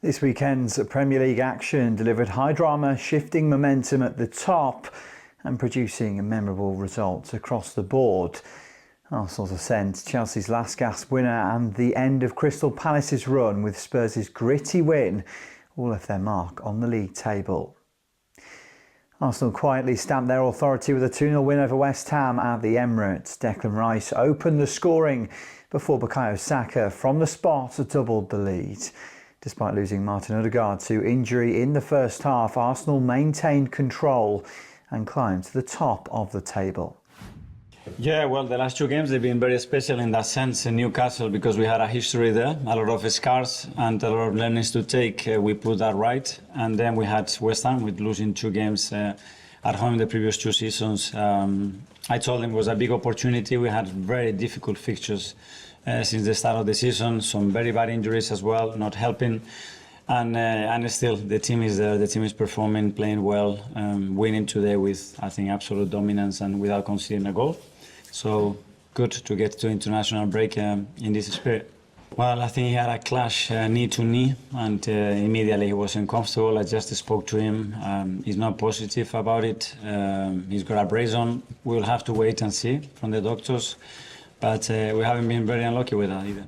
This weekend's Premier League action delivered high drama, shifting momentum at the top and producing memorable results across the board. Arsenal's ascent, Chelsea's last-gasp winner and the end of Crystal Palace's run with Spurs' gritty win all left their mark on the league table. Arsenal quietly stamped their authority with a 2-0 win over West Ham at the Emirates. Declan Rice opened the scoring before Bukayo Saka from the spot doubled the lead. Despite losing Martin Odegaard to injury in the first half, Arsenal maintained control and climbed to the top of the table. Yeah, well, the last two games, they've been very special in that sense in Newcastle because we had a history there, a lot of scars and a lot of learnings to take. We put that right. And then we had West Ham with losing two games at home the previous two seasons. I told them it was a big opportunity. We had very difficult fixtures since the start of the season, some very bad injuries as well, not helping. And still, the team is there, the team is performing, playing well, winning today with, I think, absolute dominance and without conceding a goal. So good to get to international break in this spirit. Well, I think he had a clash knee to knee and immediately he was uncomfortable. I just spoke to him. He's not positive about it. He's got a brace on. We'll have to wait and see from the doctors. But we haven't been very unlucky with that either.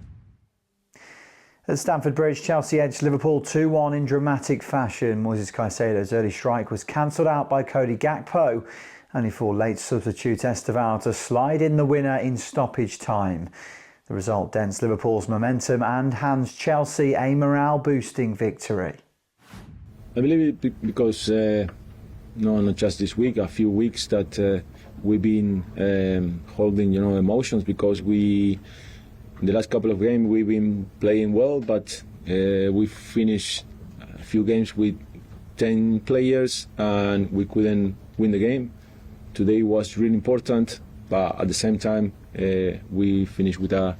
At Stamford Bridge, Chelsea edged Liverpool 2-1 in dramatic fashion. Moises Caicedo's early strike was cancelled out by Cody Gakpo, only for late substitute Esteval to slide in the winner in stoppage time. The result dents Liverpool's momentum and hands Chelsea a morale-boosting victory. I believe it because, not just this week, a few weeks that we've been holding, emotions because in the last couple of games we've been playing well, but we finished a few games with 10 players and we couldn't win the game. Today was really important, but at the same time we finished with a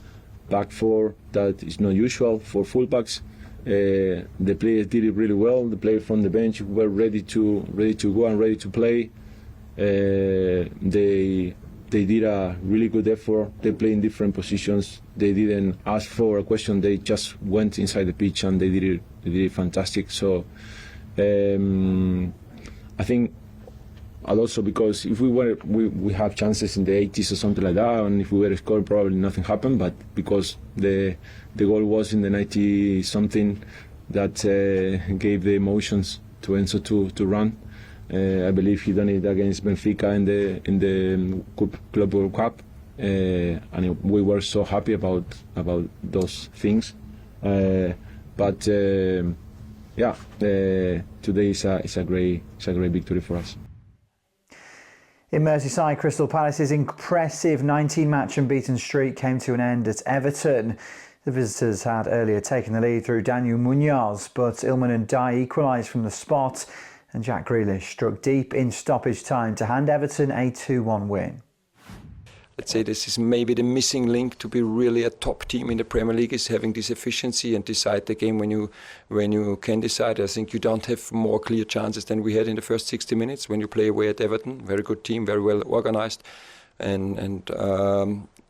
back four that is not usual for fullbacks. The players did it really well. The players from the bench were ready to go and ready to play. They did a really good effort. They played in different positions. They didn't ask for a question. They just went inside the pitch and they did it fantastic. So I think, and also because if we have chances in the 80s or something like that, and if we were to score, probably nothing happened. But because the goal was in the 90 something, that gave the emotions to Enzo to run. I believe he done it against Benfica in the Club World Cup, and we were so happy about those things. But today is a great victory for us. In Merseyside, Crystal Palace's impressive 19-match unbeaten streak came to an end at Everton. The visitors had earlier taken the lead through Daniel Munoz, but Ilman Ndiaye equalised from the spot and Jack Grealish struck deep in stoppage time to hand Everton a 2-1 win. Let's say this is maybe the missing link to be really a top team in the Premier League, is having this efficiency and decide the game when you can decide. I think you don't have more clear chances than we had in the first 60 minutes when you play away at Everton. Very good team, very well organised, and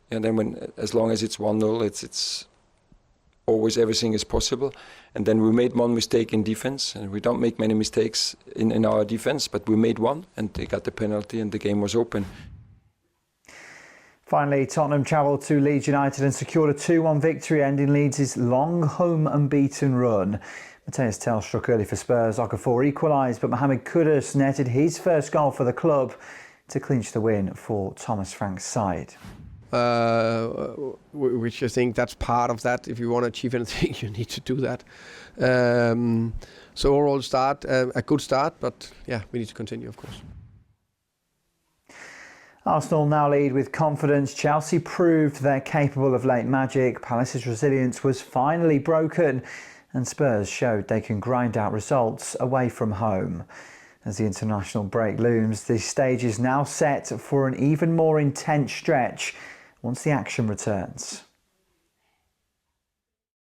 then as long as it's 1-0, it's always everything is possible. And then we made one mistake in defence, and we don't make many mistakes in our defence, but we made one and they got the penalty and the game was open. Finally, Tottenham travelled to Leeds United and secured a 2-1 victory, ending Leeds' long home unbeaten run. Matthias Tel struck early for Spurs, Okafor equalised, but Mohamed Kudus netted his first goal for the club to clinch the win for Thomas Frank's side. Which I think that's part of that. If you want to achieve anything, you need to do that. So overall start, a good start, but yeah, we need to continue, of course. Arsenal now lead with confidence. Chelsea proved they're capable of late magic. Palace's resilience was finally broken and Spurs showed they can grind out results away from home. As the international break looms, the stage is now set for an even more intense stretch once the action returns.